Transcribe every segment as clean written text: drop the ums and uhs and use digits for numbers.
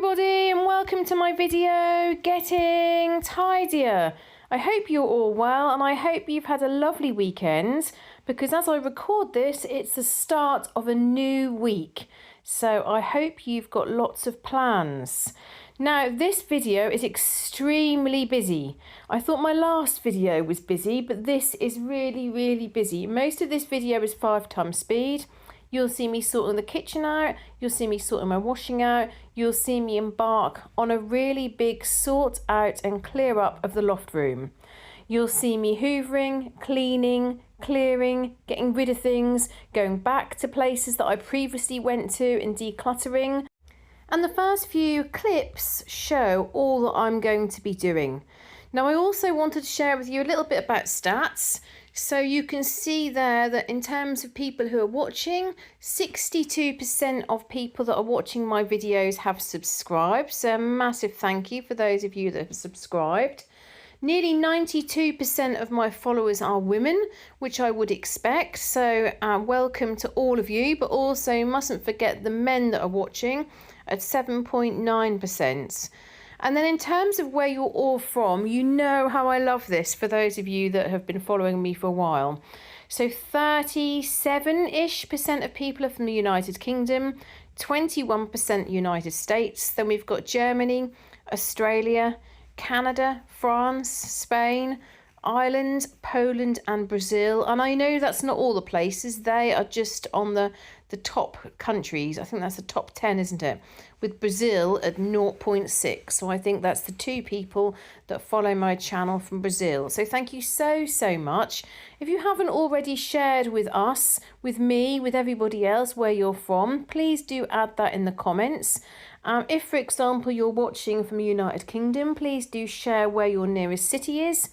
everybody and welcome to my video, Getting Tidier. I hope you're all well and I hope you've had a lovely weekend because as I record this, it's the start of a new week. So I hope you've got lots of plans. Now, this video is extremely busy. I thought my last video was busy, but this is really busy. Most of this video is 5 times speed. You'll see me sorting the kitchen out, you'll see me sorting my washing out, you'll see me embark on a really big sort out and clear up of the loft room. You'll see me hoovering, cleaning, clearing, getting rid of things, going back to places that I previously went to and decluttering. And the first few clips show all that I'm going to be doing. Now, I also wanted to share with you a little bit about stats. So you can see there that in terms of people who are watching, 62% of people that are watching my videos have subscribed. So a massive thank you for those of you that have subscribed. Nearly 92% of my followers are women, which I would expect. So welcome to all of you, but also you mustn't forget the men that are watching at 7.9%. And then in terms of where you're all from, you know how I love this for those of you that have been following me for a while. So 37-ish% of people are from the United Kingdom, 21% United States. Then we've got Germany, Australia, Canada, France, Spain, Ireland, Poland and Brazil. And I know that's not all the places. They are just on the top countries. I think that's the top 10, isn't it? With Brazil at 0.6. So I think that's the 2 people that follow my channel from Brazil. So thank you so much. If you haven't already shared with us, with me, with everybody else where you're from, please do add that in the comments. If, for example, you're watching from the United Kingdom, please do share where your nearest city is,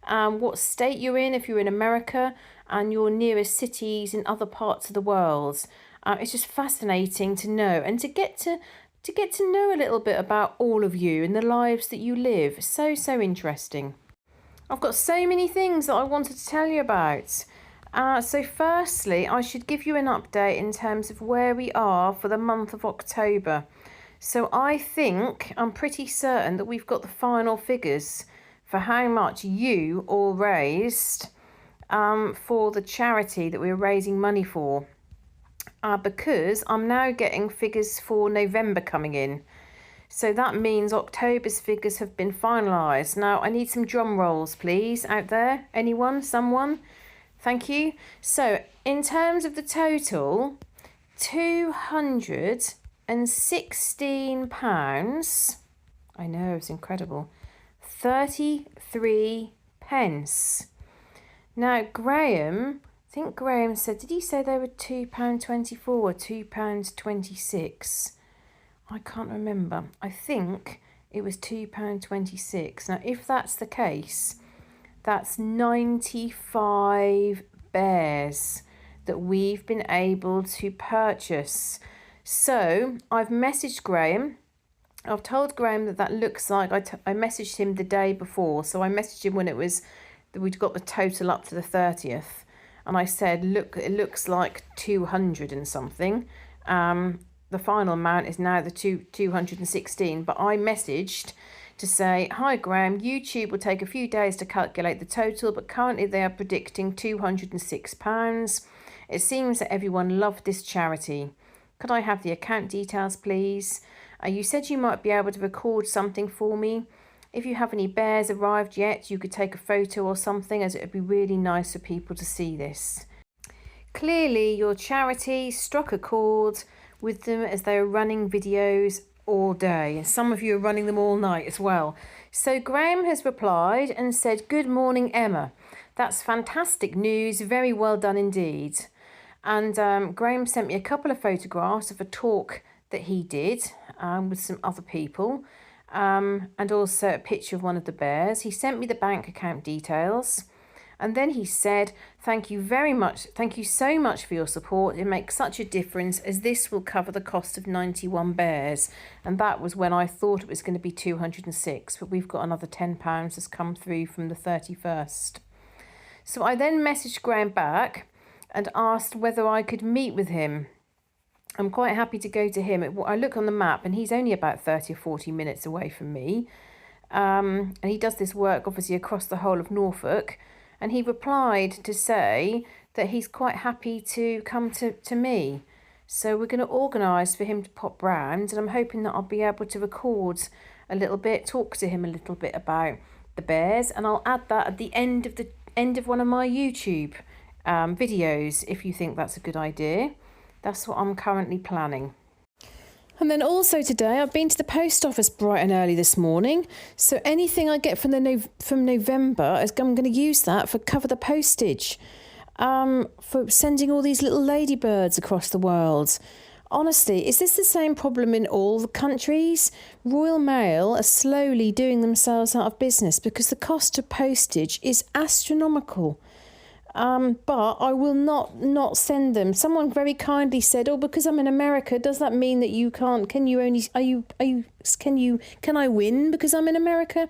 what state you're in if you're in America, and your nearest cities in other parts of the world. It's just fascinating to know and to get to know a little bit about all of you and the lives that you live. So interesting. I've got so many things that I wanted to tell you about. So firstly, I should give you an update in terms of where we are for the month of October. So I'm pretty certain that we've got the final figures for how much you all raised for the charity that we're raising money for. Because I'm now getting figures for November coming in. So that means October's figures have been finalised. Now, I need some drum rolls, please, out there. Anyone? Someone? Thank you. So, in terms of the total, £216. I know, it's incredible. 33 pence. Now, Graham... I think Graham said, did he say they were £2.24 or £2.26? I can't remember. I think it was £2.26. Now, if that's the case, that's 95 bears that we've been able to purchase. So I've messaged Graham. I've told Graham that looks like, I messaged him the day before. So I messaged him when we'd got the total up to the 30th. And I said, look, it looks like 200 and something. The final amount is now the 216. But I messaged to say, hi, Graham, YouTube will take a few days to calculate the total, but currently they are predicting £206. It seems that everyone loved this charity. Could I have the account details, please? You said you might be able to record something for me. If you have any bears arrived yet, you could take a photo or something, as it would be really nice for people to see this. Clearly, your charity struck a chord with them as they were running videos all day. And some of you are running them all night as well. So Graham has replied and said, good morning, Emma. That's fantastic news. Very well done indeed. And Graham sent me a couple of photographs of a talk that he did with some other people. And also a picture of one of the bears. He sent me the bank account details. And then he said, thank you very much. Thank you so much for your support. It makes such a difference as this will cover the cost of 91 bears. And that was when I thought it was going to be 206. But we've got another £10 that's come through from the 31st. So I then messaged Graham back and asked whether I could meet with him. I'm quite happy to go to him. I look on the map and he's only about 30 or 40 minutes away from me. And he does this work obviously across the whole of Norfolk. And he replied to say that he's quite happy to come to me. So we're going to organise for him to pop round, and I'm hoping that I'll be able to record a little bit, talk to him a little bit about the bears, and I'll add that at the end of one of my YouTube videos if you think that's a good idea. That's what I'm currently planning. And then also today, I've been to the post office bright and early this morning. So anything I get from November, I'm going to use that for cover the postage, for sending all these little ladybirds across the world. Honestly, is this the same problem in all the countries? Royal Mail are slowly doing themselves out of business because the cost of postage is astronomical. But I will not send them. Someone very kindly said, "Oh, because I'm in America, does that mean that you can't? Can I win because I'm in America?"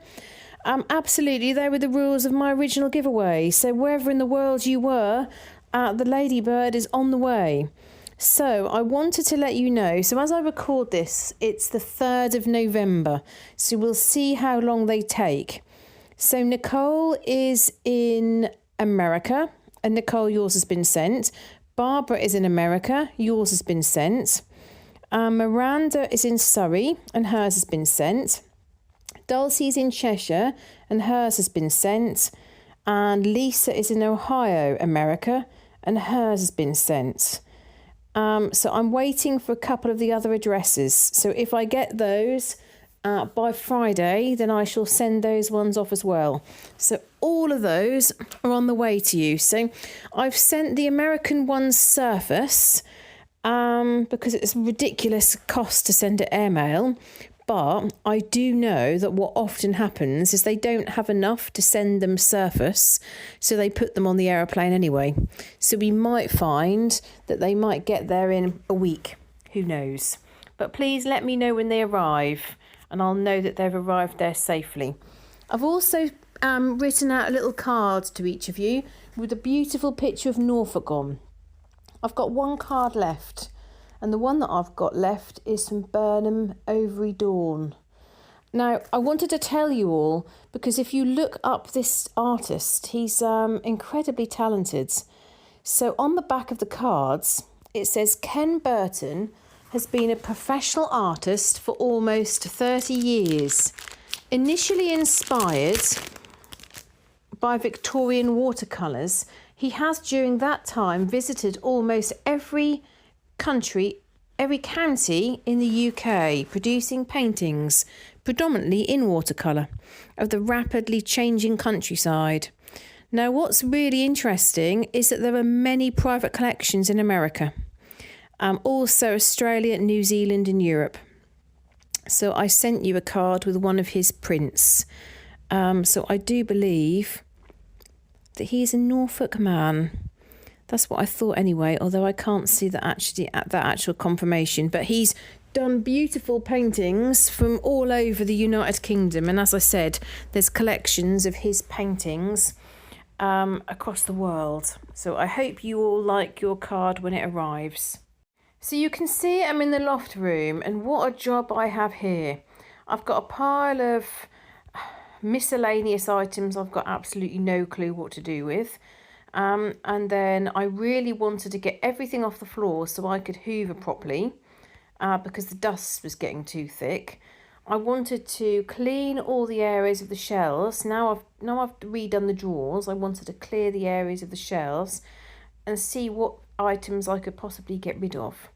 Absolutely, they were the rules of my original giveaway. So wherever in the world you were, the ladybird is on the way. So I wanted to let you know. So as I record this, it's the 3rd of November. So we'll see how long they take. So Nicole is in America, and Nicole, yours has been sent. Barbara is in America, yours has been sent. Miranda is in Surrey, and hers has been sent. Dulcie's in Cheshire, and hers has been sent. And Lisa is in Ohio, America, and hers has been sent. So I'm waiting for a couple of the other addresses. So if I get those by Friday, then I shall send those ones off as well. So all of those are on the way to you. So I've sent the American ones surface because it's a ridiculous cost to send it airmail. But I do know that what often happens is they don't have enough to send them surface, so they put them on the aeroplane anyway. So we might find that they might get there in a week. Who knows? But please let me know when they arrive, and I'll know that they've arrived there safely. I've also written out a little card to each of you with a beautiful picture of Norfolk on. I've got one card left, and the one that I've got left is from Burnham Overy Dawn. Now, I wanted to tell you all, because if you look up this artist, he's incredibly talented. So on the back of the cards, it says Ken Burton has been a professional artist for almost 30 years. Initially inspired by Victorian watercolours, he has during that time visited almost every county in the UK, producing paintings, predominantly in watercolour, of the rapidly changing countryside. Now, what's really interesting is that there are many private collections in America, also Australia, New Zealand and Europe. So I sent you a card with one of his prints. So I do believe that he's a Norfolk man. That's what I thought anyway, although I can't see that actual confirmation. But he's done beautiful paintings from all over the United Kingdom. And as I said, there's collections of his paintings across the world. So I hope you all like your card when it arrives. So you can see I'm in the loft room, and what a job I have here. I've got a pile of miscellaneous items I've got absolutely no clue what to do with. And then I really wanted to get everything off the floor so I could hoover properly because the dust was getting too thick. I wanted to clean all the areas of the shelves. Now I've redone the drawers. I wanted to clear the areas of the shelves and see what items I could possibly get rid of.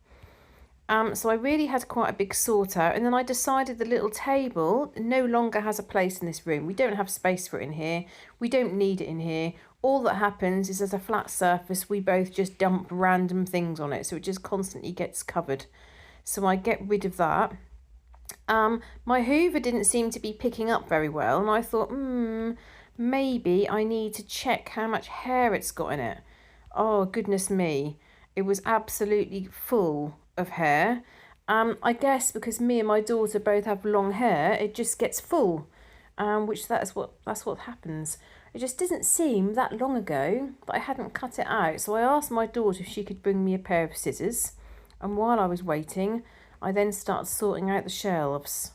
So I really had quite a big sort out, and then I decided the little table no longer has a place in this room. We don't have space for it in here. We don't need it in here. All that happens is as a flat surface, we both just dump random things on it, so it just constantly gets covered. So I get rid of that. My hoover didn't seem to be picking up very well, and I thought, maybe I need to check how much hair it's got in it. Oh, goodness me. It was absolutely full of hair. I guess because me and my daughter both have long hair, it just gets full, that's what happens. It just didn't seem that long ago that I hadn't cut it out. So I asked my daughter if she could bring me a pair of scissors, And while I was waiting, I then started sorting out the shelves.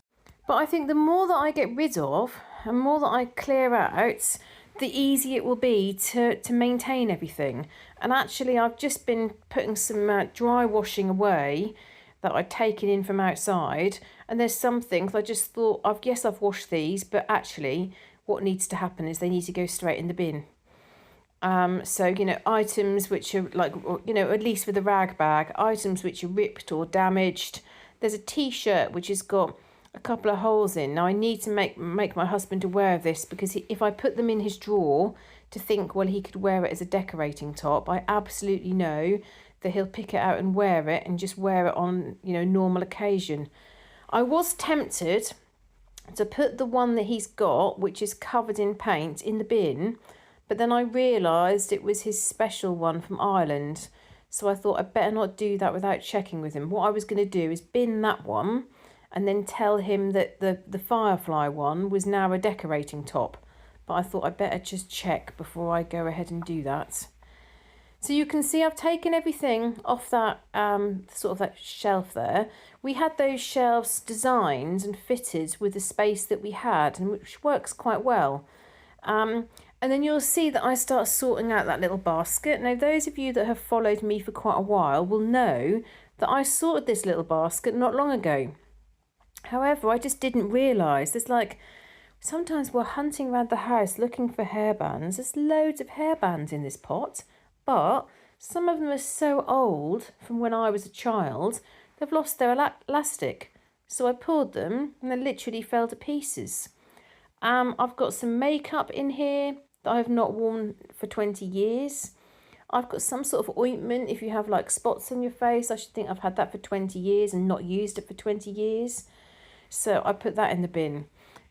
But I think the more that I get rid of and more that I clear out, the easier it will be to maintain everything. And actually, I've just been putting some dry washing away that I'd taken in from outside. And there's some things I just thought, I've washed these, but actually what needs to happen is they need to go straight in the bin. So, you know, items which are like, you know, at least with a rag bag, items which are ripped or damaged. There's a t-shirt which has got a couple of holes in. Now I need to make my husband aware of this, because if I put them in his drawer to think, well, he could wear it as a decorating top, I absolutely know that he'll pick it out and wear it, and just wear it on, you know, normal occasion. I was tempted to put the one that he's got, which is covered in paint, in the bin, but then I realised it was his special one from Ireland. So I thought I'd better not do that without checking with him. What I was going to do is bin that one and then tell him that the Firefly one was now a decorating top. But I thought I'd better just check before I go ahead and do that. So you can see I've taken everything off that sort of that shelf there. We had those shelves designed and fitted with the space that we had, and which works quite well. And then you'll see that I start sorting out that little basket. Now, those of you that have followed me for quite a while will know that I sorted this little basket not long ago. However, I just didn't realise there's like, sometimes we're hunting around the house looking for hairbands. There's loads of hairbands in this pot, but some of them are so old from when I was a child, they've lost their elastic. So I pulled them and they literally fell to pieces. I've got some makeup in here that I've not worn for 20 years. I've got some sort of ointment. If you have like spots on your face, I should think I've had that for 20 years and not used it for 20 years. So I put that in the bin.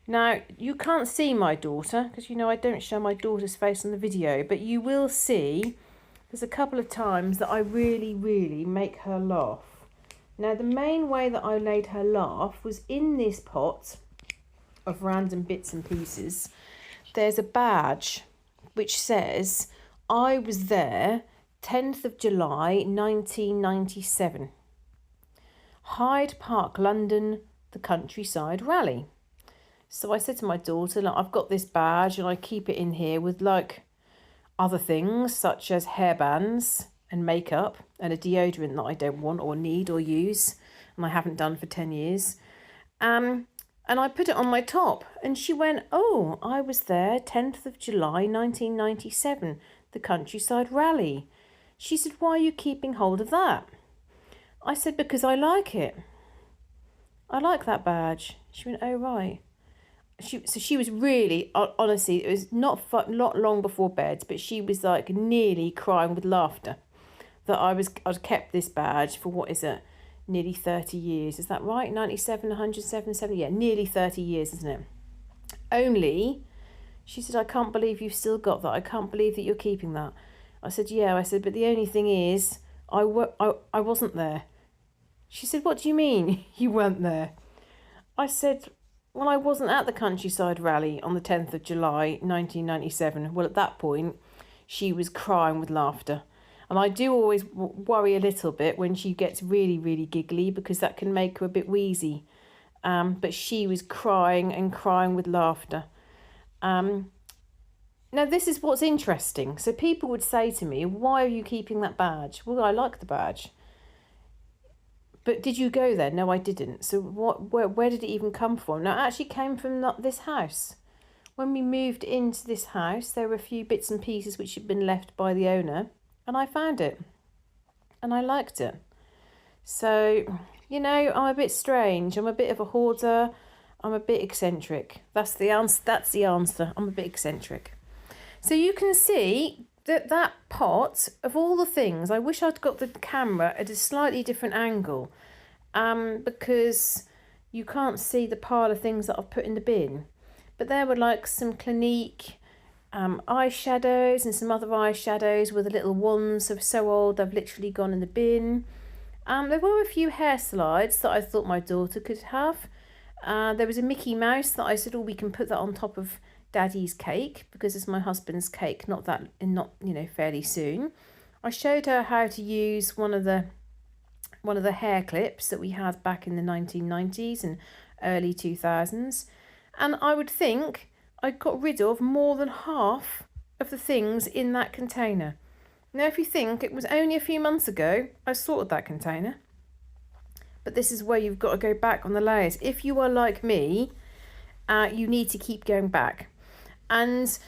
Now, you can't see my daughter because, you know, I don't show my daughter's face on the video, but you will see there's a couple of times that I really, really make her laugh. Now, the main way that I made her laugh was in this pot of random bits and pieces. There's a badge which says, I was there 10th of July 1997. Hyde Park, London, the Countryside Rally. So I said to my daughter, look, I've got this badge and I keep it in here with like other things such as hairbands and makeup and a deodorant that I don't want or need or use, and I haven't done for 10 years. And I put it on my top, and she went, oh, I was there 10th of July 1997, the Countryside Rally. She said, why are you keeping hold of that? I said, because I like it. I like that badge. She went, oh, right. So she was really, honestly, it was not long before bed, but she was like nearly crying with laughter that I'd kept this badge for, what is it? Nearly 30 years. Is that right? 97, 107, 70? Yeah, nearly 30 years, isn't it? Only, she said, I can't believe you've still got that. I can't believe that you're keeping that. I said, yeah. I said, but the only thing is, I wasn't there. She said, what do you mean you weren't there? I said, well, I wasn't at the Countryside Rally on the 10th of July, 1997. Well, at that point, she was crying with laughter. And I do always worry a little bit when she gets really, really giggly, because that can make her a bit wheezy. But she was crying and crying with laughter. Now, this is what's interesting. So people would say to me, why are you keeping that badge? Well, I like the badge. But did you go there? No, I didn't. So where did it even come from? Now, it actually came from this house. When we moved into this house, there were a few bits and pieces which had been left by the owner. And I found it, and I liked it. So, you know, I'm a bit strange. I'm a bit of a hoarder. I'm a bit eccentric. That's the answer. I'm a bit eccentric. So you can see that pot, of all the things, I wish I'd got the camera at a slightly different angle, because you can't see the pile of things that I've put in the bin. But there were like some Clinique eyeshadows and some other eyeshadows with the little ones of so old they've literally gone in the bin. There were a few hair slides that I thought my daughter could have. There was a Mickey Mouse that I said, oh, we can put that on top of Daddy's cake, because it's my husband's cake, not fairly soon. I showed her how to use one of the one of the hair clips that we had back in the 1990s and early 2000s. And I would think I got rid of more than half of the things in that container. Now, if you think it was only a few months ago, I sorted that container. But this is where you've got to go back on the layers. If you are like me, you need to keep going back. And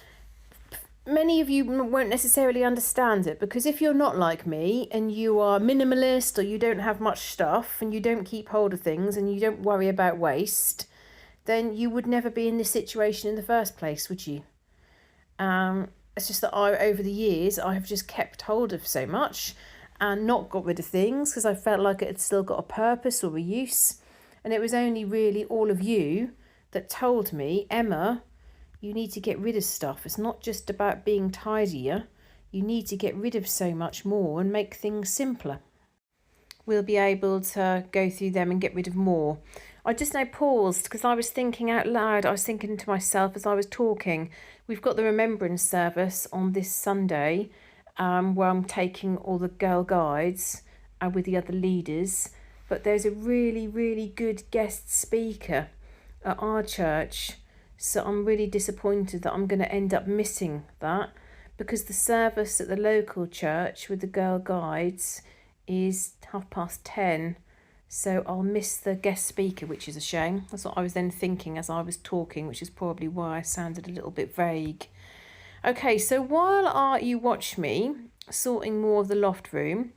many of you won't necessarily understand it, because if you're not like me and you are minimalist, or you don't have much stuff and you don't keep hold of things and you don't worry about waste, then you would never be in this situation in the first place, would you? It's just that over the years, I have just kept hold of so much and not got rid of things because I felt like it had still got a purpose or a use. And it was only really all of you that told me, Emma, you need to get rid of stuff. It's not just about being tidier. You need to get rid of so much more and make things simpler. We'll be able to go through them and get rid of more. I just now paused because I was thinking out loud. I was thinking to myself as I was talking. We've got the remembrance service on this Sunday where I'm taking all the girl guides with the other leaders. But there's a really, really good guest speaker at our church. So I'm really disappointed that I'm going to end up missing that, because the service at the local church with the girl guides is 10:30. So I'll miss the guest speaker, which is a shame. That's what I was then thinking as I was talking, which is probably why I sounded a little bit vague. Okay, so while you watch me sorting more of the loft room,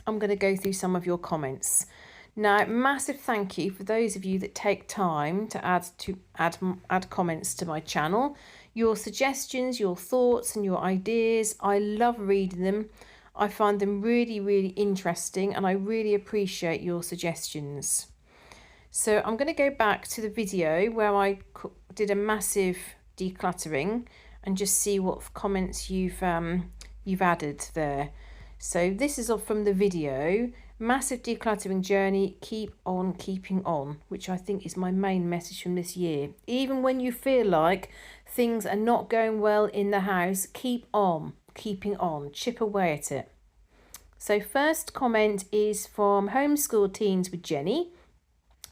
I'm going to go through some of your comments. Now, massive thank you for those of you that take time to add comments to my channel. Your suggestions, your thoughts and your ideas, I love reading them. I find them really, really interesting, and I really appreciate your suggestions. So I'm going to go back to the video where I did a massive decluttering and just see what comments you've added there. So this is from the video, Massive Decluttering Journey, Keep On Keeping On, which I think is my main message from this year. Even when you feel like things are not going well in the house, keep on keeping on, chip away at it. So first comment is from Homeschool Teens with Jenny.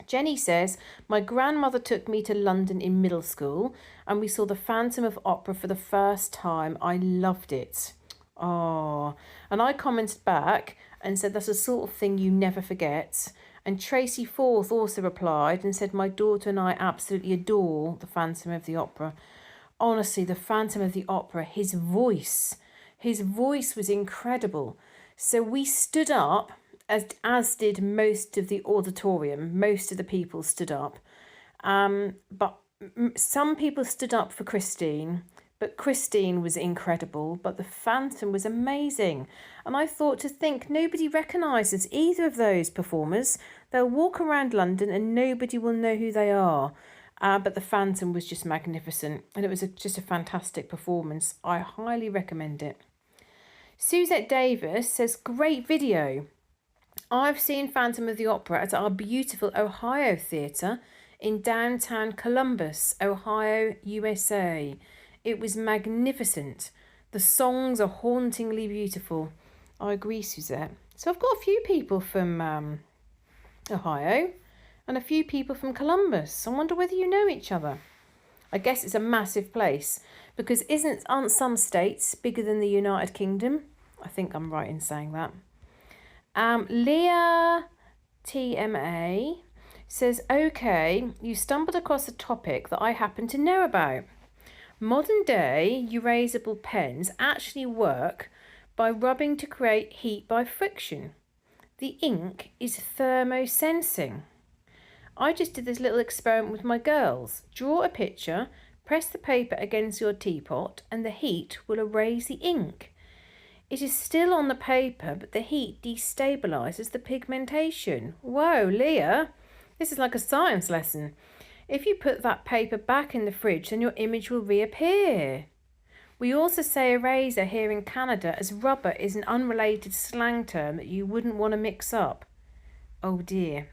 Jenny says, my grandmother took me to London in middle school and we saw the Phantom of Opera for the first time. I loved it. Oh, and I commented back and said that's the sort of thing you never forget. And Tracy Forth also replied and said, my daughter and I absolutely adore the Phantom of the Opera. Honestly, the Phantom of the Opera, his voice was incredible. So we stood up, as did most of the auditorium. Most of the people stood up. But some people stood up for Christine. But Christine was incredible, but the Phantom was amazing. And I thought to think nobody recognises either of those performers. They'll walk around London and nobody will know who they are. But the Phantom was just magnificent, and it was just a fantastic performance. I highly recommend it. Suzette Davis says, great video. I've seen Phantom of the Opera at our beautiful Ohio Theatre in downtown Columbus, Ohio, USA. It was magnificent. The songs are hauntingly beautiful. I agree, Suzette. So I've got a few people from Ohio and a few people from Columbus. I wonder whether you know each other. I guess it's a massive place, because aren't some states bigger than the United Kingdom? I think I'm right in saying that. Leah TMA says, okay, you stumbled across a topic that I happen to know about. Modern day erasable pens actually work by rubbing to create heat by friction. The ink is thermosensing. I just did this little experiment with my girls. Draw a picture, press the paper against your teapot, and the heat will erase the ink. It is still on the paper, but the heat destabilises the pigmentation. Whoa, Leah, this is like a science lesson. If you put that paper back in the fridge, then your image will reappear. We also say eraser here in Canada, as rubber is an unrelated slang term that you wouldn't want to mix up. Oh dear.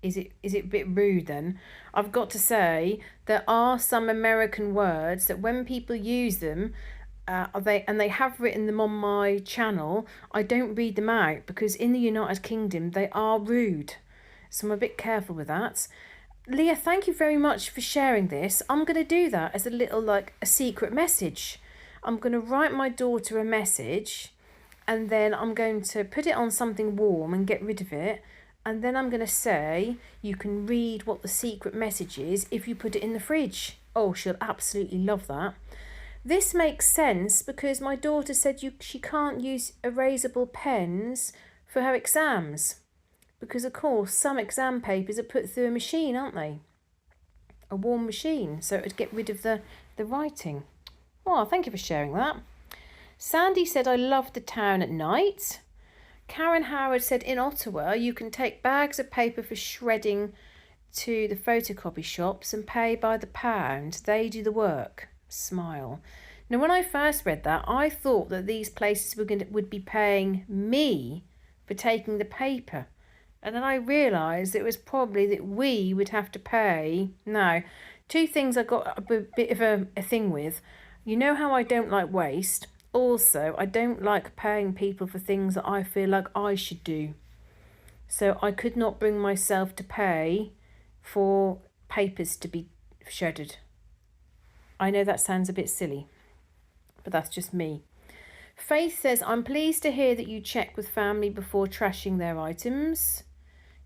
Is it a bit rude then? I've got to say, there are some American words that when people use them, they have written them on my channel. I don't read them out because in the United Kingdom they are rude, so I'm a bit careful with that. Leah, thank you very much for sharing this. I'm going to do that as a little, like, a secret message. I'm going to write my daughter a message, and then I'm going to put it on something warm and get rid of it. And then I'm going to say, you can read what the secret message is if you put it in the fridge. Oh, she'll absolutely love that. This makes sense because my daughter said she can't use erasable pens for her exams. Because, of course, some exam papers are put through a machine, aren't they? A warm machine, so it would get rid of the writing. Oh, thank you for sharing that. Sandy said, I love the town at night. Karen Howard said, in Ottawa, you can take bags of paper for shredding to the photocopy shops and pay by the pound. They do the work. Smile. Now, when I first read that, I thought that these places would be paying me for taking the paper. And then I realised it was probably that we would have to pay. Now, two things I got a bit of a thing with. You know how I don't like waste. Also, I don't like paying people for things that I feel like I should do. So I could not bring myself to pay for papers to be shredded. I know that sounds a bit silly, but that's just me. Faith says, I'm pleased to hear that you check with family before trashing their items.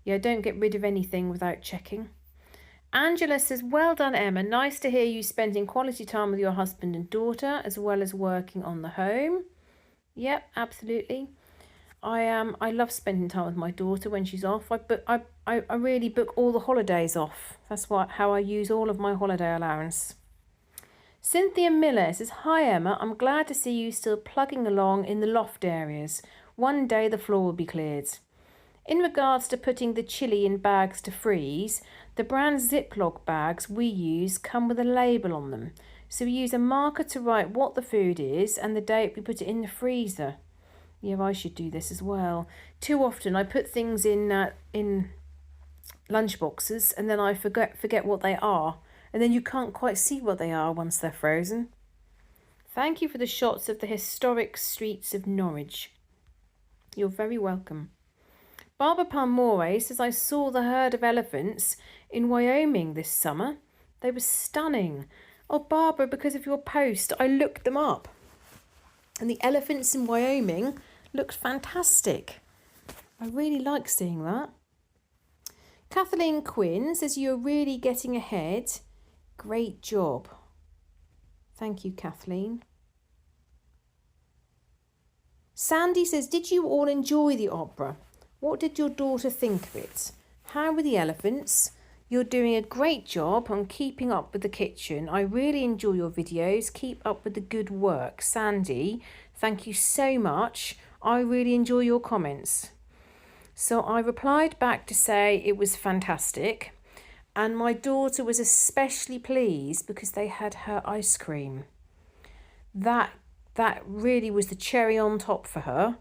Yeah, don't get rid of anything without checking. Angela says, well done, Emma. Nice to hear you spending quality time with your husband and daughter as well as working on the home. Yep, absolutely. I love spending time with my daughter when she's off. I really book all the holidays off. That's how I use all of my holiday allowance. Cynthia Miller says, hi Emma, I'm glad to see you still plugging along in the loft areas. One day the floor will be cleared. In regards to putting the chili in bags to freeze, the brand Ziploc bags we use come with a label on them. So we use a marker to write what the food is and the date we put it in the freezer. Yeah, I should do this as well. Too often I put things in lunch boxes and then I forget what they are. And then you can't quite see what they are once they're frozen. Thank you for the shots of the historic streets of Norwich. You're very welcome. Barbara Palmore says, I saw the herd of elephants in Wyoming this summer. They were stunning. Oh, Barbara, because of your post, I looked them up. And the elephants in Wyoming looked fantastic. I really like seeing that. Kathleen Quinn says, you're really getting ahead. Great job. Thank you, Kathleen. Sandy says, did you all enjoy the opera? What did your daughter think of it? How were the elephants? You're doing a great job on keeping up with the kitchen. I really enjoy your videos. Keep up with the good work. Sandy, thank you so much. I really enjoy your comments. So I replied back to say it was fantastic. And my daughter was especially pleased because they had her ice cream. That really was the cherry on top for her.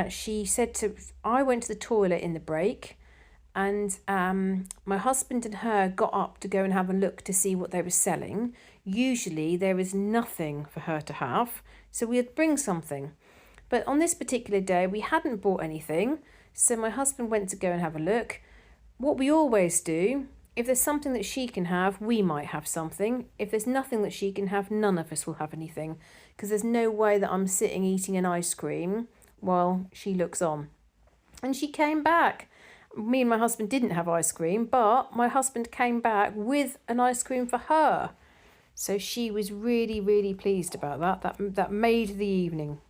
She said I went to the toilet in the break and my husband and her got up to go and have a look to see what they were selling. Usually there is nothing for her to have, so we'd bring something. But on this particular day, we hadn't bought anything, so my husband went to go and have a look. What we always do, if there's something that she can have, we might have something. If there's nothing that she can have, none of us will have anything, because there's no way that I'm sitting eating an ice cream while she looks on. And she came back. Me and my husband didn't have ice cream, but my husband came back with an ice cream for her. So she was really, really pleased about that. That made the evening.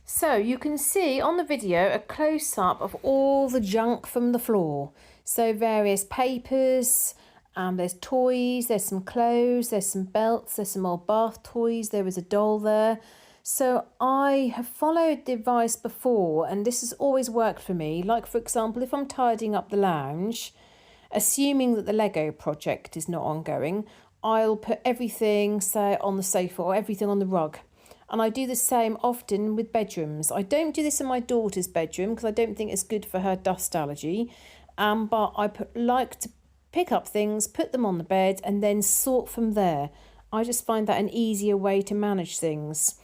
So you can see on the video a close-up of all the junk from the floor. So various papers, there's toys, there's some clothes, there's some belts, there's some old bath toys, there was a doll there. So I have followed the advice before, and this has always worked for me. Like, for example, if I'm tidying up the lounge, assuming that the Lego project is not ongoing, I'll put everything, say, on the sofa or everything on the rug. And I do the same often with bedrooms. I don't do this in my daughter's bedroom because I don't think it's good for her dust allergy. But I like to pick up things, put them on the bed and then sort from there. I just find that an easier way to manage things.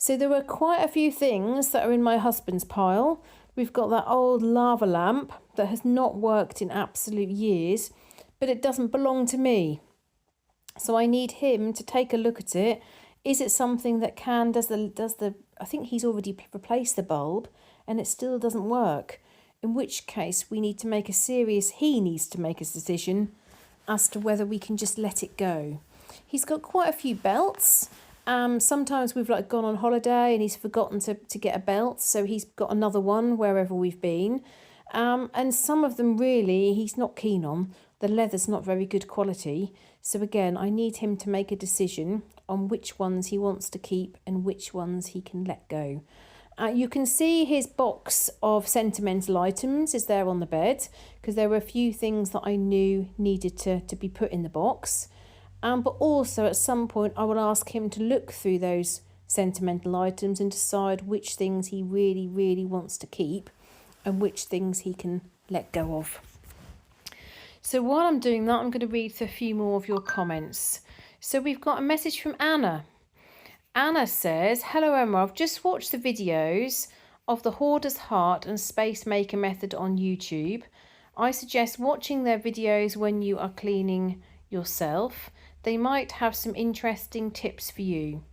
So there were quite a few things that are in my husband's pile. We've got that old lava lamp that has not worked in absolute years, but it doesn't belong to me. So I need him to take a look at it. Is it something that I think he's already replaced the bulb and it still doesn't work. In which case he needs to make a decision as to whether we can just let it go. He's got quite a few belts. Sometimes we've gone on holiday and he's forgotten to get a belt, so he's got another one wherever we've been. And some of them really he's not keen on. The leather's not very good quality. So again, I need him to make a decision on which ones he wants to keep and which ones he can let go. You can see his box of sentimental items is there on the bed, because there were a few things that I knew needed to be put in the box. But also at some point I will ask him to look through those sentimental items and decide which things he really, really wants to keep and which things he can let go of. So while I'm doing that, I'm going to read through a few more of your comments. So we've got a message from Anna. Anna says, hello Emma, I've just watched the videos of the Hoarder's Heart and Space Maker method on YouTube. I suggest watching their videos when you are cleaning yourself. They might have some interesting tips for you.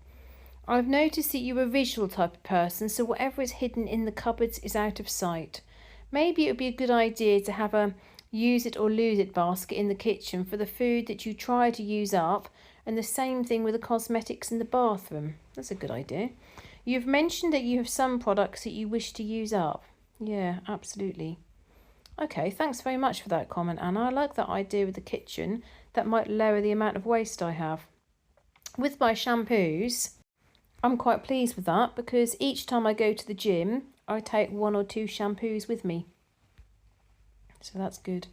I've noticed that you're a visual type of person, so whatever is hidden in the cupboards is out of sight. Maybe it would be a good idea to have a use it or lose it basket in the kitchen for the food that you try to use up, and the same thing with the cosmetics in the bathroom. That's a good idea. You've mentioned that you have some products that you wish to use up. Yeah, absolutely. Okay, thanks very much for that comment, Anna. I like that idea with the kitchen. That might lower the amount of waste I have. With my shampoos, I'm quite pleased with that because each time I go to the gym, I take 1 or 2 shampoos with me. So that's good.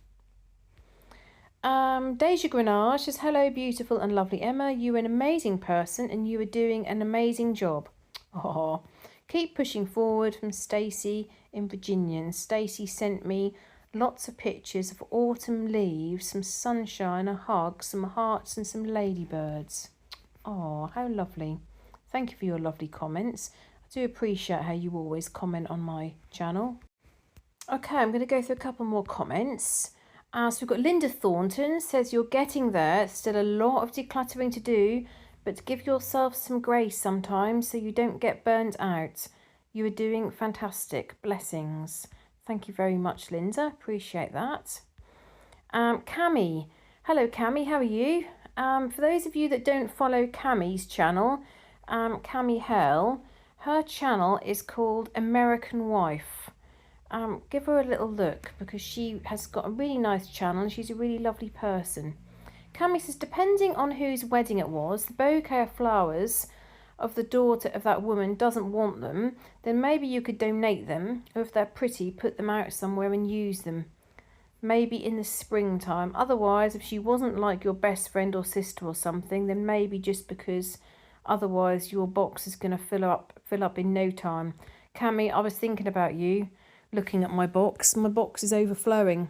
Deja Grenage says, hello, beautiful and lovely Emma. You're an amazing person and you are doing an amazing job. Oh, keep pushing forward, from Stacey in Virginia. And Stacey sent me lots of pictures of autumn leaves, some sunshine, a hug, some hearts and some ladybirds. Oh, how lovely. Thank you for your lovely comments. I do appreciate how you always comment on my channel. Okay, I'm going to go through a couple more comments. So we've got Linda Thornton says, you're getting there. Still a lot of decluttering to do, but give yourself some grace sometimes so you don't get burnt out. You are doing fantastic. Blessings. Thank you very much, Linda. Appreciate that. Cami. Hello, Cami. How are you? For those of you that don't follow Cami's channel, Cami Hell, her channel is called American Wife. Give her a little look because she has got a really nice channel and she's a really lovely person. Cami says, depending on whose wedding it was, the bouquet of flowers of the daughter of that woman doesn't want them, then maybe you could donate them, or if they're pretty, put them out somewhere and use them. Maybe in the springtime. Otherwise, if she wasn't like your best friend or sister or something, then maybe just because otherwise your box is going to fill up in no time. Cami, I was thinking about you. Looking at my box is overflowing,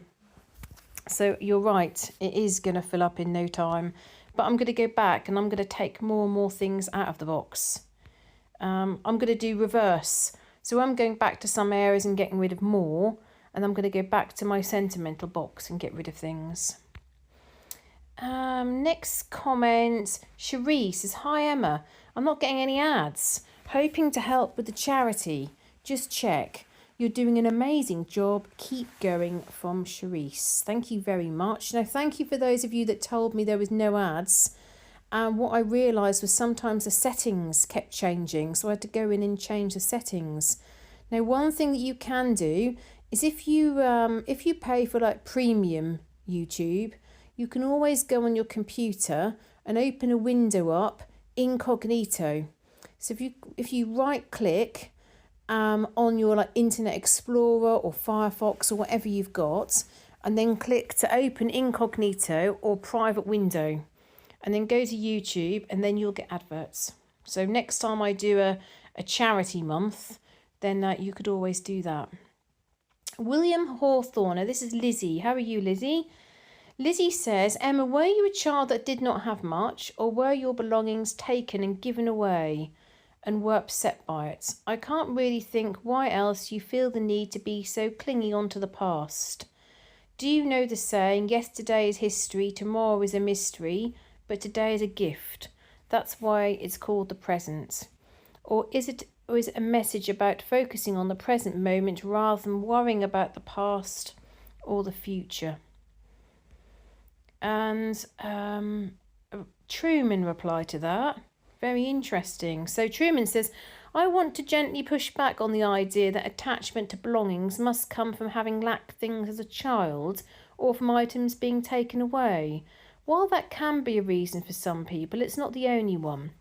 so you're right, it is going to fill up in no time, but I'm going to go back and I'm going to take more and more things out of the box. I'm going to do reverse, so I'm going back to some areas and getting rid of more, and I'm going to go back to my sentimental box and get rid of things. Next comment, Cherise says, hi Emma, I'm not getting any ads, hoping to help with the charity, just check. You're doing an amazing job. Keep going, from Cherise. Thank you very much. Now, thank you for those of you that told me there was no ads. And what I realised was sometimes the settings kept changing. So I had to go in and change the settings. Now, one thing that you can do is if you pay for like premium YouTube, you can always go on your computer and open a window up incognito. So if you right click on your like Internet Explorer or Firefox or whatever you've got, and then click to open incognito or private window, and then go to YouTube, and then you'll get adverts. So next time I do a charity month, then you could always do that. William Hawthorne, this is Lizzie. How are you, Lizzie? Lizzie says, Emma, were you a child that did not have much, or were your belongings taken and given away? and were upset by it. I can't really think why else you feel the need to be so clingy onto the past. Do you know the saying, yesterday is history, tomorrow is a mystery, but today is a gift? That's why it's called the present. Or is it a message about focusing on the present moment rather than worrying about the past or the future? And Truman replied to that. Very interesting. So Truman says, I want to gently push back on the idea that attachment to belongings must come from having lacked things as a child or from items being taken away. While that can be a reason for some people, it's not the only one.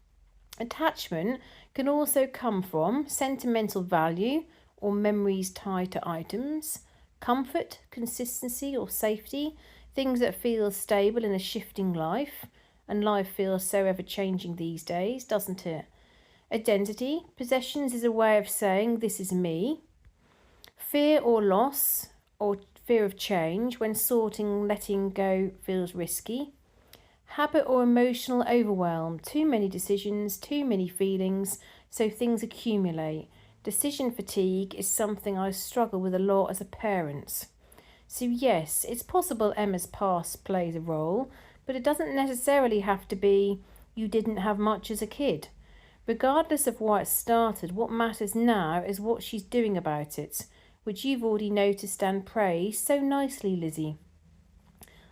Attachment can also come from sentimental value or memories tied to items, comfort, consistency or safety, things that feel stable in a shifting life, and life feels so ever-changing these days, doesn't it? Identity, possessions is a way of saying this is me. Fear or loss or fear of change when sorting, letting go feels risky. Habit or emotional overwhelm, too many decisions, too many feelings, so things accumulate. Decision fatigue is something I struggle with a lot as a parent. So yes, it's possible Emma's past plays a role, but it doesn't necessarily have to be you didn't have much as a kid. Regardless of why it started, what matters now is what she's doing about it, which you've already noticed and praised so nicely, Lizzie.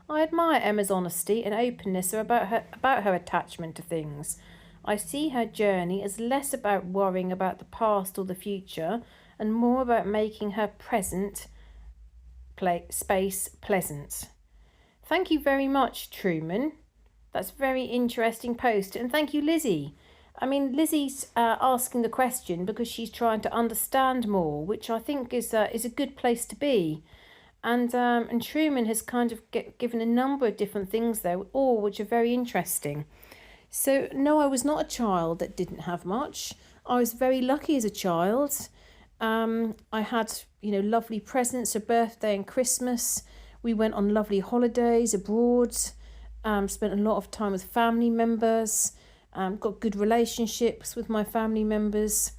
I admire Emma's honesty and openness about her attachment to things. I see her journey as less about worrying about the past or the future and more about making her present space pleasant. Thank you very much, Truman. That's a very interesting post. And thank you, Lizzie. I mean, Lizzie's asking the question because she's trying to understand more, which I think is a good place to be. And Truman has kind of given a number of different things there, all which are very interesting. So, no, I was not a child that didn't have much. I was very lucky as a child. I had, lovely presents for birthday and Christmas. We went on lovely holidays abroad, spent a lot of time with family members, got good relationships with my family members.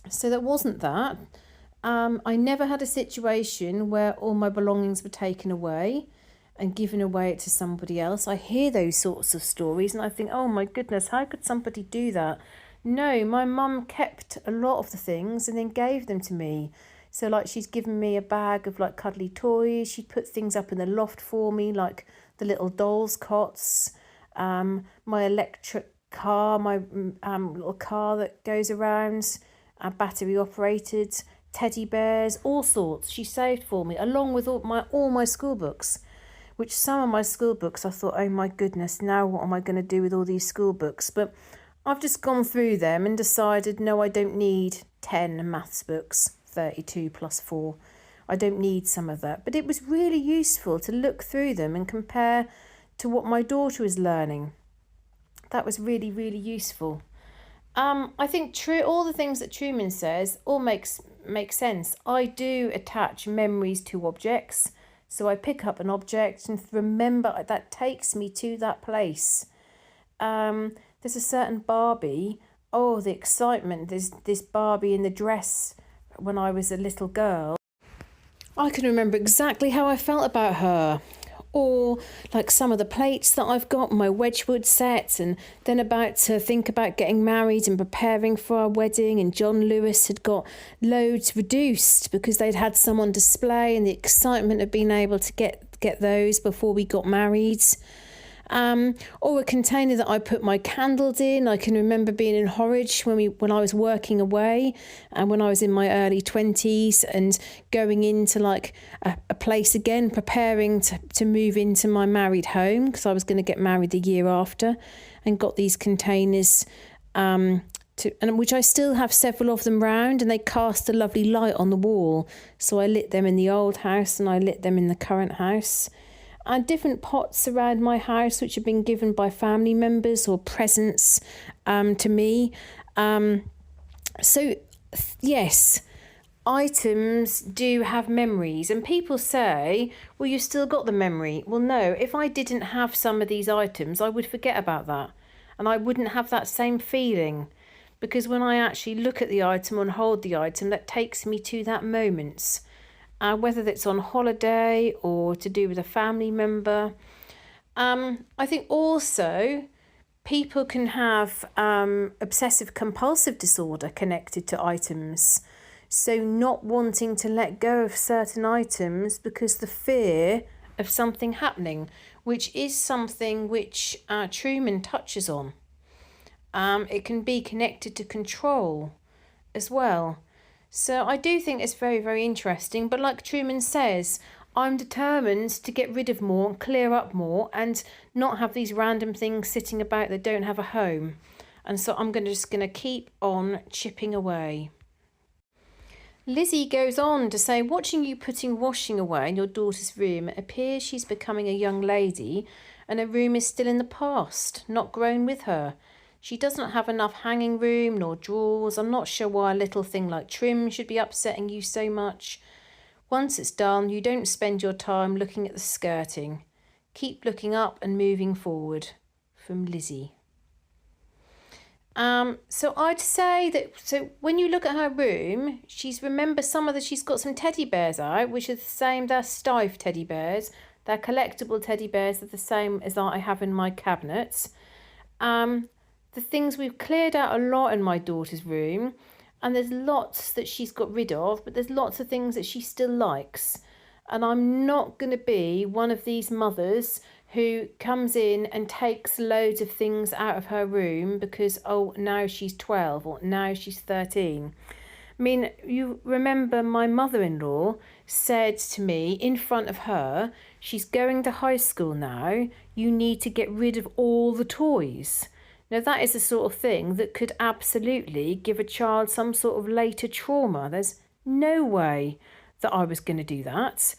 So that wasn't that. I never had a situation where all my belongings were taken away and given away to somebody else. I hear those sorts of stories and I think, oh my goodness, how could somebody do that? No, my mum kept a lot of the things and then gave them to me. So like she's given me a bag of like cuddly toys. She put things up in the loft for me, like the little dolls' cots, my electric car, my little car that goes around, battery operated, teddy bears, all sorts. She saved for me, along with all my school books, which some of my school books I thought, oh my goodness, now what am I going to do with all these school books? But I've just gone through them and decided, no, I don't need 10 maths books, 32 plus 4. I don't need some of that. But it was really useful to look through them and compare to what my daughter was learning. That was really, really useful. I think all the things that Truman says all makes sense. I do attach memories to objects. So I pick up an object and remember that takes me to that place. There's a certain Barbie. Oh, the excitement. There's this Barbie in the dress when I was a little girl. I can remember exactly how I felt about her. Or like some of the plates that I've got, my Wedgwood set, and then about to think about getting married and preparing for our wedding, and John Lewis had got loads reduced because they'd had some on display, and the excitement of being able to get those before we got married. Or a container that I put my candles in. I can remember being in Horwich when I was working away and when I was in my early 20s and going into like a place again, preparing to move into my married home because I was going to get married the year after, and got these containers and which I still have several of them round, and they cast a lovely light on the wall. So I lit them in the old house and I lit them in the current house. And different pots around my house which have been given by family members or presents to me. So yes, items do have memories, and people say, well, you've still got the memory. Well, no, if I didn't have some of these items, I would forget about that and I wouldn't have that same feeling. because when I actually look at the item and hold the item, that takes me to that moment, whether that's on holiday or to do with a family member. I think also people can have obsessive compulsive disorder connected to items. So not wanting to let go of certain items because the fear of something happening, which is something which Truman touches on. It can be connected to control as well. So I do think it's very, very interesting. But like Truman says, I'm determined to get rid of more, clear up more, and not have these random things sitting about that don't have a home. And so I'm just going to keep on chipping away. Lizzie goes on to say, watching you putting washing away in your daughter's room, it appears she's becoming a young lady and her room is still in the past, not grown with her. She does not have enough hanging room nor drawers. I'm not sure why a little thing like trim should be upsetting you so much. Once it's done, you don't spend your time looking at the skirting. Keep looking up and moving forward. From Lizzie. So I'd say that, so when you look at her room, she's got some teddy bears out, which are the same, they're Steiff teddy bears. They're collectible teddy bears, they're the same as I have in my cabinets. The things we've cleared out a lot in my daughter's room, and there's lots that she's got rid of, but there's lots of things that she still likes. And I'm not going to be one of these mothers who comes in and takes loads of things out of her room because, oh, now she's 12 or now she's 13. I mean, you remember my mother-in-law said to me in front of her, she's going to high school now, you need to get rid of all the toys. Now, that is the sort of thing that could absolutely give a child some sort of later trauma. There's no way that I was going to do that.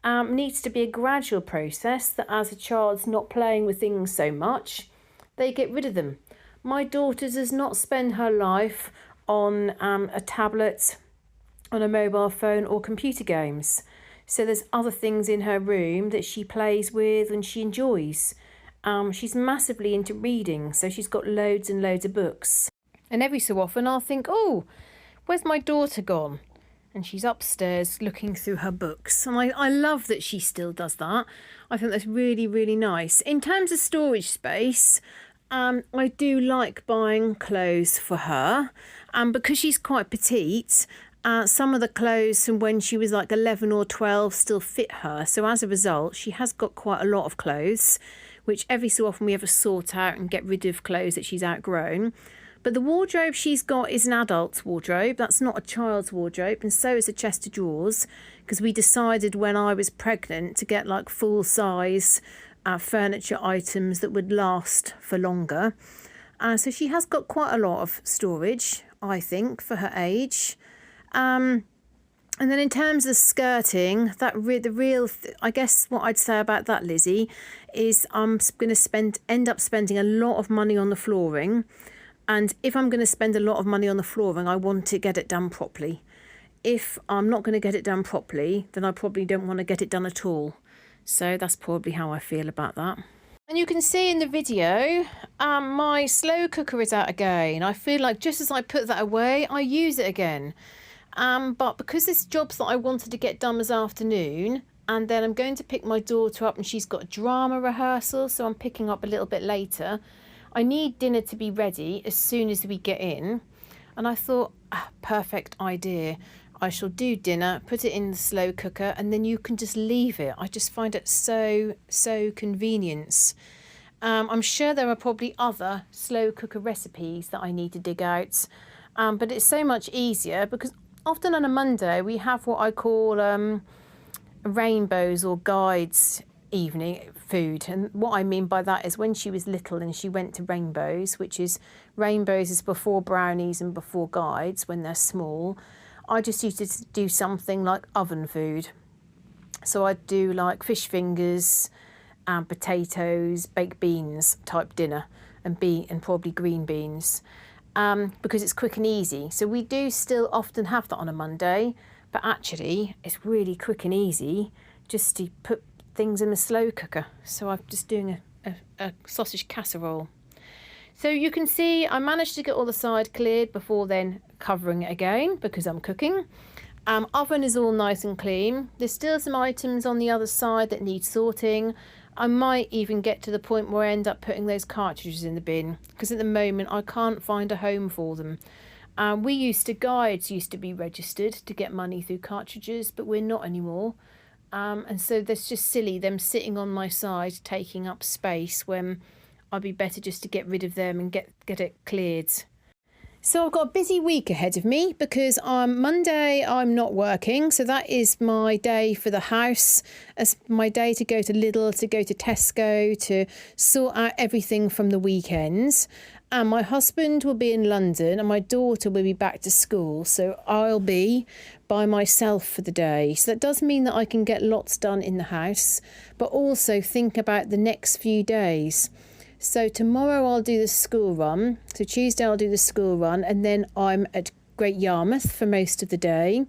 Needs to be a gradual process that as a child's not playing with things so much, they get rid of them. My daughter does not spend her life on a tablet, on a mobile phone or computer games. So there's other things in her room that she plays with and she enjoys. She's massively into reading, so she's got loads and loads of books. And every so often I'll think, oh, where's my daughter gone? And she's upstairs looking through her books. And I love that she still does that. I think that's really, really nice. In terms of storage space, I do like buying clothes for her. Because she's quite petite, some of the clothes from when she was like 11 or 12 still fit her. So as a result, she has got quite a lot of clothes, which every so often we have to sort out and get rid of clothes that she's outgrown. But the wardrobe she's got is an adult's wardrobe. That's not a child's wardrobe. And so is a chest of drawers, because we decided when I was pregnant to get like full size furniture items that would last for longer. So she has got quite a lot of storage, I think, for her age. And then in terms of skirting, I guess what I'd say about that, Lizzie, is I'm going to end up spending a lot of money on the flooring. And if I'm going to spend a lot of money on the flooring, I want to get it done properly. If I'm not going to get it done properly, then I probably don't want to get it done at all. So that's probably how I feel about that. And you can see in the video, my slow cooker is out again. I feel like just as I put that away, I use it again. But because there's jobs that I wanted to get done this afternoon, and then I'm going to pick my daughter up and she's got a drama rehearsal, so I'm picking up a little bit later. I need dinner to be ready as soon as we get in. And I thought, perfect idea. I shall do dinner, put it in the slow cooker, and then you can just leave it. I just find it so convenient. I'm sure there are probably other slow cooker recipes that I need to dig out. But it's so much easier because often on a Monday we have what I call rainbows or guides evening food. And what I mean by that is when she was little and she went to rainbows, which is rainbows is before brownies and before guides when they're small. I just used to do something like oven food. So I'd do like fish fingers and potatoes, baked beans type dinner and probably green beans because it's quick and easy. So we do still often have that on a Monday, but actually it's really quick and easy just to put things in the slow cooker. So I'm just doing a sausage casserole. So you can see I managed to get all the side cleared before then covering it again because I'm cooking. Oven is all nice and clean. There's still some items on the other side that need sorting. I might even get to the point where I end up putting those cartridges in the bin because at the moment I can't find a home for them. Guides used to be registered to get money through cartridges, but we're not anymore. And so that's just silly, them sitting on my side taking up space when I'd be better just to get rid of them and get it cleared. So I've got a busy week ahead of me because on Monday I'm not working. So that is my day for the house, as my day to go to Lidl, to go to Tesco, to sort out everything from the weekends. And my husband will be in London and my daughter will be back to school. So I'll be by myself for the day. So that does mean that I can get lots done in the house, but also think about the next few days. So tomorrow I'll do the school run. So Tuesday I'll do the school run and then I'm at Great Yarmouth for most of the day.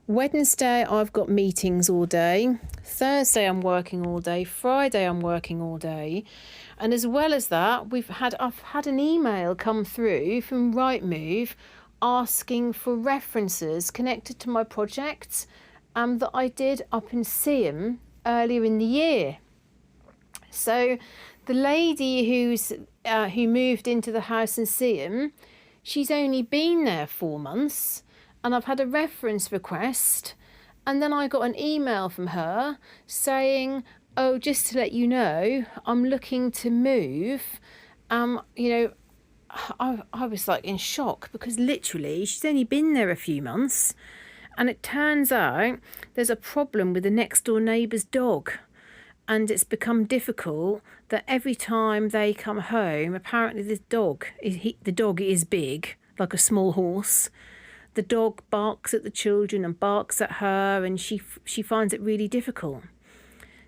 Wednesday I've got meetings all day. Thursday I'm working all day. Friday I'm working all day. And as well as that, I've had an email come through from Rightmove asking for references connected to my projects that I did up in Seaham earlier in the year. So the lady who moved into the house in Seaham, she's only been there 4 months, and I've had a reference request, and then I got an email from her saying, oh, just to let you know, I'm looking to move. I was like in shock because literally she's only been there a few months, and it turns out there's a problem with the next door neighbour's dog. And it's become difficult that every time they come home, apparently the dog is big, like a small horse. The dog barks at the children and barks at her, and she finds it really difficult.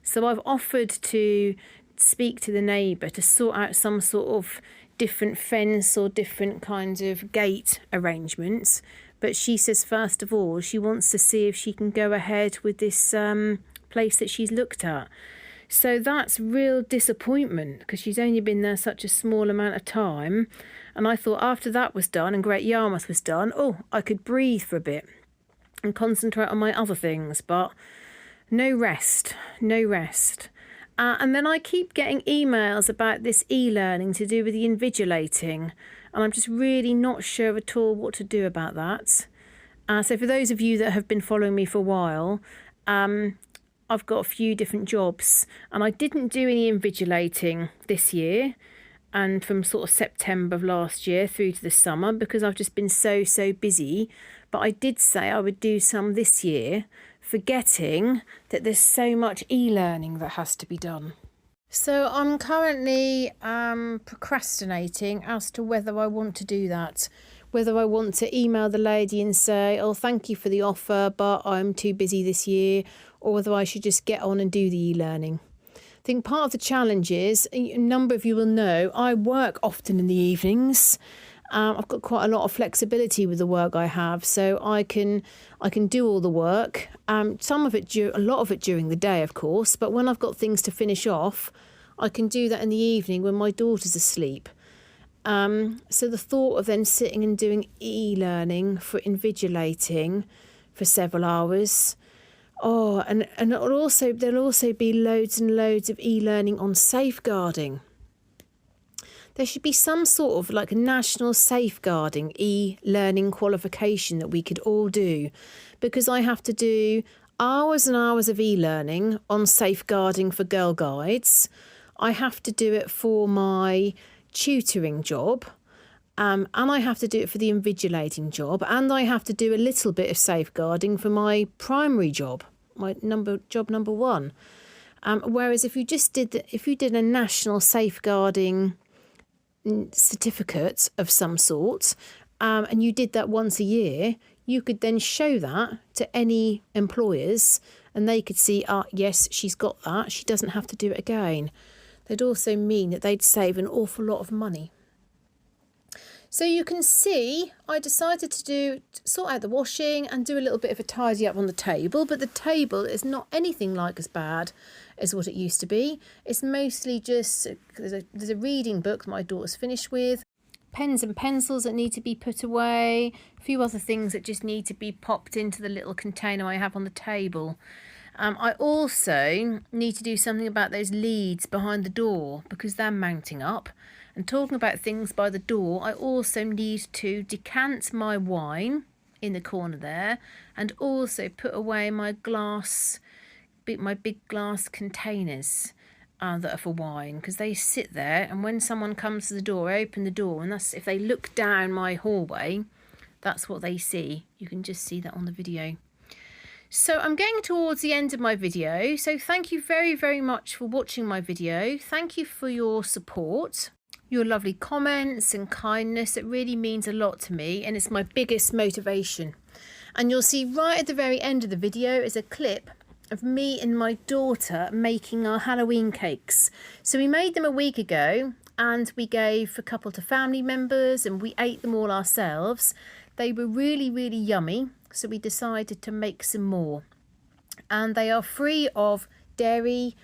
So I've offered to speak to the neighbour to sort out some sort of different fence or different kinds of gate arrangements. But she says, first of all, she wants to see if she can go ahead with this place that she's looked at. So that's real disappointment because she's only been there such a small amount of time. And I thought after that was done and Great Yarmouth was done, I could breathe for a bit and concentrate on my other things. But no rest. And then I keep getting emails about this e-learning to do with the invigilating. And I'm just really not sure at all what to do about that. So for those of you that have been following me for a while, I've got a few different jobs, and I didn't do any invigilating this year and from sort of September of last year through to the summer because I've just been so busy. But I did say I would do some this year, forgetting that there's so much e-learning that has to be done. So I'm currently procrastinating as to whether I want to do that. Whether I want to email the lady and say, oh, thank you for the offer, but I'm too busy this year, or whether I should just get on and do the e-learning. I think part of the challenge is, a number of you will know, I work often in the evenings. I've got quite a lot of flexibility with the work I have, so I can do all the work. A lot of it during the day, of course, but when I've got things to finish off, I can do that in the evening when my daughter's asleep. So the thought of then sitting and doing e-learning for invigilating for several hours. And there'll also be loads and loads of e-learning on safeguarding. There should be some sort of like a national safeguarding e-learning qualification that we could all do, because I have to do hours and hours of e-learning on safeguarding for Girl Guides. I have to do it for my tutoring job, and I have to do it for the invigilating job, and I have to do a little bit of safeguarding for my primary job, job number one. Whereas if you did a national safeguarding certificate of some sort, and you did that once a year, you could then show that to any employers, and they could see, yes, she's got that. She doesn't have to do it again. They'd also mean that they'd save an awful lot of money. So you can see I decided to sort out the washing and do a little bit of a tidy up on the table, but the table is not anything like as bad as what it used to be. It's mostly just, there's a reading book my daughter's finished with, pens and pencils that need to be put away, a few other things that just need to be popped into the little container I have on the table. I also need to do something about those leads behind the door because they're mounting up. And talking about things by the door, I also need to decant my wine in the corner there, and also put away my big glass containers that are for wine, because they sit there, and when someone comes to the door, I open the door, and that's, if they look down my hallway, that's what they see. You can just see that on the video. So I'm getting towards the end of my video, so thank you very, very much for watching my video. Thank you for your support, your lovely comments and kindness. It really means a lot to me, and it's my biggest motivation. And you'll see right at the very end of the video is a clip of me and my daughter making our Halloween cakes. So we made them a week ago, and we gave a couple to family members, and we ate them all ourselves. They were really, really yummy, so we decided to make some more. And they are free of dairy,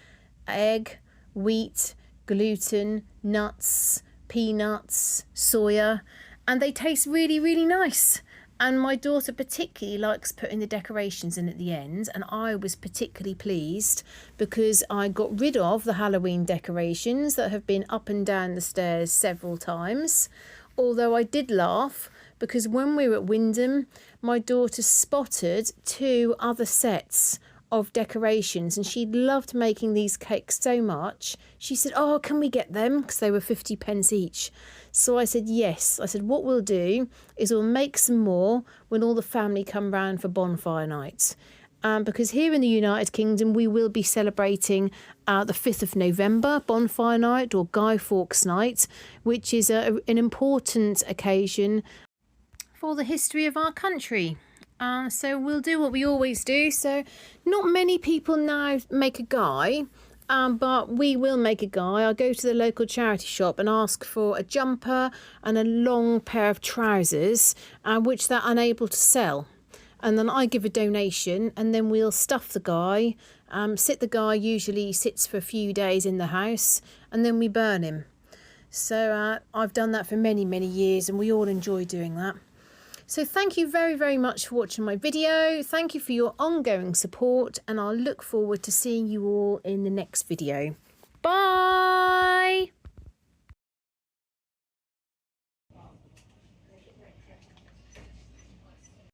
egg, wheat, gluten, nuts, peanuts, soya, and they taste really, really nice. And my daughter particularly likes putting the decorations in at the end, and I was particularly pleased because I got rid of the Halloween decorations that have been up and down the stairs several times. Although I did laugh because when we were at Wyndham, my daughter spotted 2 other sets of decorations, and she loved making these cakes so much. She said, "Oh, can we get them?" Because they were 50p each. So I said yes. I said what we'll do is we'll make some more when all the family come round for bonfire night. Because here in the United Kingdom we will be celebrating the 5th of November, bonfire night, or Guy Fawkes night, which is an important occasion for the history of our country. So we'll do what we always do. So not many people now make a guy, but we will make a guy. I'll go to the local charity shop and ask for a jumper and a long pair of trousers, which they're unable to sell. And then I give a donation, and then we'll stuff the guy. The guy usually sits for a few days in the house, and then we burn him. So I've done that for many, many years, and we all enjoy doing that. So thank you very, very much for watching my video. Thank you for your ongoing support, and I'll look forward to seeing you all in the next video. Bye!